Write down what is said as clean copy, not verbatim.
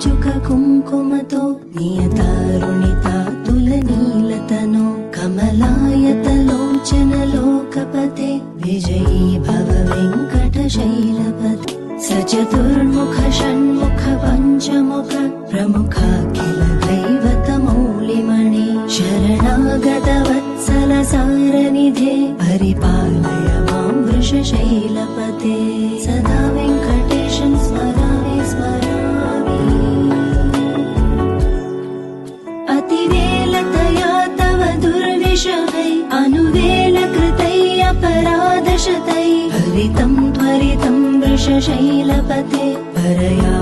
कीचुक कुङ्कुमतो नियतारुणिता तुलनीलतनो कमलायतलोचन लोकपते विजयी भव वेङ्कटशैलपते सचतुर्मुख षण्मुख पञ्चमुख प्रमुखाखिल दैवतमौलिमणे शरणागतवत्सल सारनिधे परिपालय मां वृषशैलपते सदा वेङ्कटेशं स्मरामि स्मरामि अतिवेलतया तव दुर्विषहै अनुवेलकृतै अपराधशतै हरितं त्वरितं वृषशैलपते परया